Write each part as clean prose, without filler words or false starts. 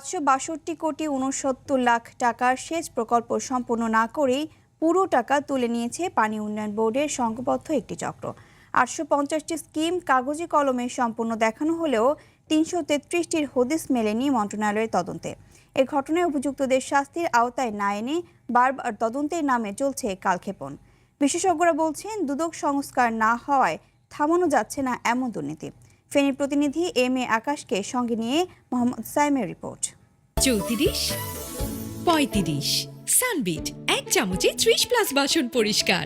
562,69,00,000 টাকার সেচ প্রকল্প সম্পন্ন না করেই পুরো টাকা তুলে নিয়েছে পানি উন্নয়ন বোর্ডের সংঘবদ্ধ একটি চক্র। 850টি স্কিম কাগজে কলমে সম্পন্ন দেখানো হলেও 333টির হদিস মেলেনি মন্ত্রণালয়ের তদন্তে। এ ঘটনায় অভিযুক্তদের শাস্তির আওতায় না এনে বারবার তদন্তের নামে চলছে কালক্ষেপণ। বিশেষজ্ঞরা বলছেন, দুদক সংস্কার না হওয়ায় থামানো যাচ্ছে না এমন দুর্নীতি। ফেনীর প্রতিনিধি এম এ আকাশকে সঙ্গে নিয়ে মোহাম্মদ সাইমের রিপোর্ট। 34, 35 সানবিট 1 চামচে 30+ বাসন পরিষ্কার।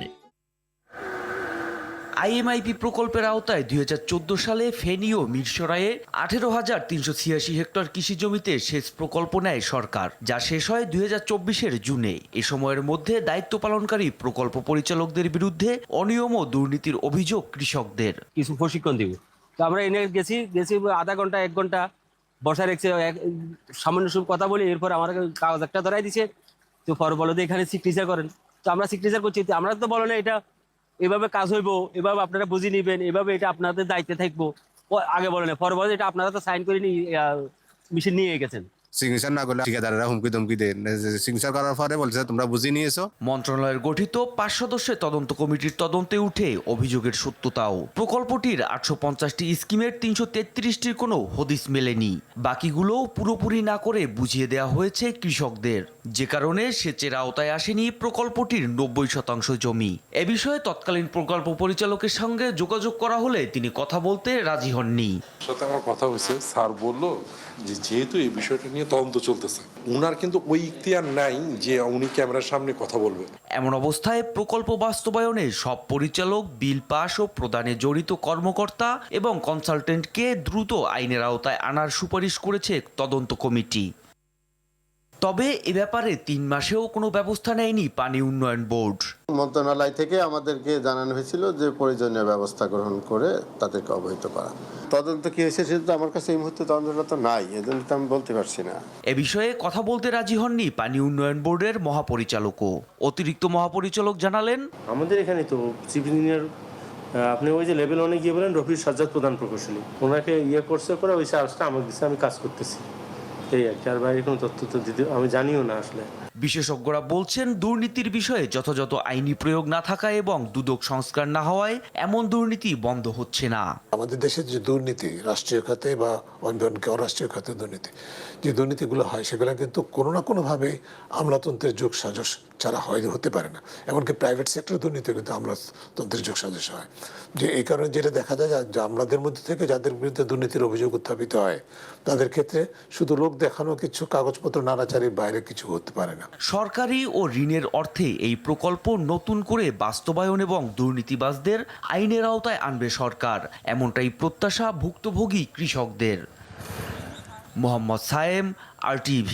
আইএমআইপি প্রকল্পের আওতায় 2014 সালে ফেনী ও মিরসরাইয়ে 18,386 হেক্টর কৃষি জমিতে সেচ প্রকল্প নেয় সরকার, যা শেষ হয় 2024-এর জুনে। এ সময়ের মধ্যে দায়িত্ব পালনকারী প্রকল্প পরিচালকদের বিরুদ্ধে অনিয়ম ও দুর্নীতির অভিযোগ কৃষকদের। কিছু প্রশিক্ষণ দিব, তো আমরা এনে গেছি আধা ঘন্টা 1 ঘন্টা বসা রেখেছে, সামান্য সব কথা বলি। এরপর আমার কাগজ একটা ধরাই দিছে, তো পরে বলো যে এখানে সিগনেচার করেন। তো আমরা সিগনেচার করছি, আমরা তো বলো না এটা এভাবে কাজ হইব, এভাবে আপনারা বুঝে নিবেন, এভাবে এটা আপনাদের দায়িত্বে থাকবো। আগে বলে না, পরে বলে এটা আপনারা তো সাইন করে মেশিন নিয়ে গেছেন। সিগনেচার না করলে ঠিকাদাররা হুমকি ধমকি দেন। সিগনেচার করার পরে বলছে তোমরা বুঝে নিয়েছো। মন্ত্রণালয়ের গঠিত 5 সদস্যের তদন্ত কমিটির তদন্তে উঠে অভিযোগের সত্যতাও। প্রকল্পটির 850টি স্কিমের 333টির কোনো হদিস মেলেনি। বাকিগুলোও পুরোপুরি না করে বুঝিয়ে দেওয়া হয়েছে কৃষকদের, যে কারণে সেচের আওতায় আসেনি প্রকল্পটির 90% জমি। এ বিষয়ে তৎকালীন প্রকল্প পরিচালকের সঙ্গে যোগাযোগ করা হলে তিনি কথা বলতে রাজি হননি। সাথে আমার কথা হয়েছে, স্যার বললো যে যেহেতু এই বিষয়টা নিয়ে তদন্ত চলতেছে, উনার কিন্তু ওই ইখতিয়ার নাই যে উনি ক্যামেরার সামনে কথা বলবেন। এমন অবস্থায় প্রকল্প বাস্তবায়নে সব পরিচালক, বিল পাস ও প্রদানে জড়িত কর্মকর্তা এবং কনসালটেন্টকে দ্রুত আইনের আওতায় আনার সুপারিশ করেছে তদন্ত কমিটি। তবে এ ব্যাপারে 3 মাসেও কোনো ব্যবস্থা নেয়নি পানি উন্নয়ন বোর্ড। মন্ত্রণালয় থেকে আমাদেরকে জানানো হয়েছিল যে প্রয়োজনীয় ব্যবস্থা গ্রহণ করে তাদেরকে অবহিত করা। তদন্ত কি হয়েছে সেটা তো আমার কাছে এই মুহূর্তে তদন্তটা তো নাই, এজন্য তো আমি বলতে পারছি না। এ বিষয়ে কথা বলতে রাজি হননি পানি উন্নয়ন বোর্ডের মহাপরিচালকও। অতিরিক্ত মহাপরিচালক জানালেন, আমাদের এখানে তো চিফ ইঞ্জিনিয়ার আপনি ওই যে লেভেল 1 গিয়ে বলেন রফিক সাজ্জাদ প্রধান প্রকৌশলী, ওনাকে করছে করে ওই চার্জটা আমাকে দিচ্ছে, আমি কাজ করতেছি, এই আর কি। আর বাইরে কোনো তথ্য তো দিতে আমি জানিও না আসলে। বিশেষজ্ঞরা বলছেন, দুর্নীতির বিষয়ে যথাযথ আইনি প্রয়োগ না থাকা এবং দুদক সংস্কার না হওয়ায় এমন দুর্নীতি বন্ধ হচ্ছে না। আমাদের দেশের যে দুর্নীতি, রাষ্ট্রীয় খাতে বা অরাষ্ট্রীয় খাতে দুর্নীতি, যে দুর্নীতিগুলো হয় সেগুলো কিন্তু কোনো না কোনোভাবে আমলাতন্ত্রের যোগ সাজস ছাড়া হতে পারে না। এমনকি প্রাইভেট সেক্টর দুর্নীতি কিন্তু আমলাতন্ত্রের যোগ সাজস হয়। যে এই কারণে যেটা দেখা যায় যে আমলাদের মধ্যে থেকে যাদের বিরুদ্ধে দুর্নীতির অভিযোগ উত্থাপিত হয়, তাদের ক্ষেত্রে শুধু লোক দেখানো কিছু কাগজপত্র নাড়াচাড়ির বাইরে কিছু হতে পারে না। সরকারি ও ঋণের অর্থে এই প্রকল্প নতুন করে বাস্তবায়ন এবং দুর্নীতিবাজদের আইনের আওতায় আনবে সরকার, এমনটাই প্রত্যাশা ভুক্তভোগী কৃষকদের। মোহাম্মদ সায়েম, RTV।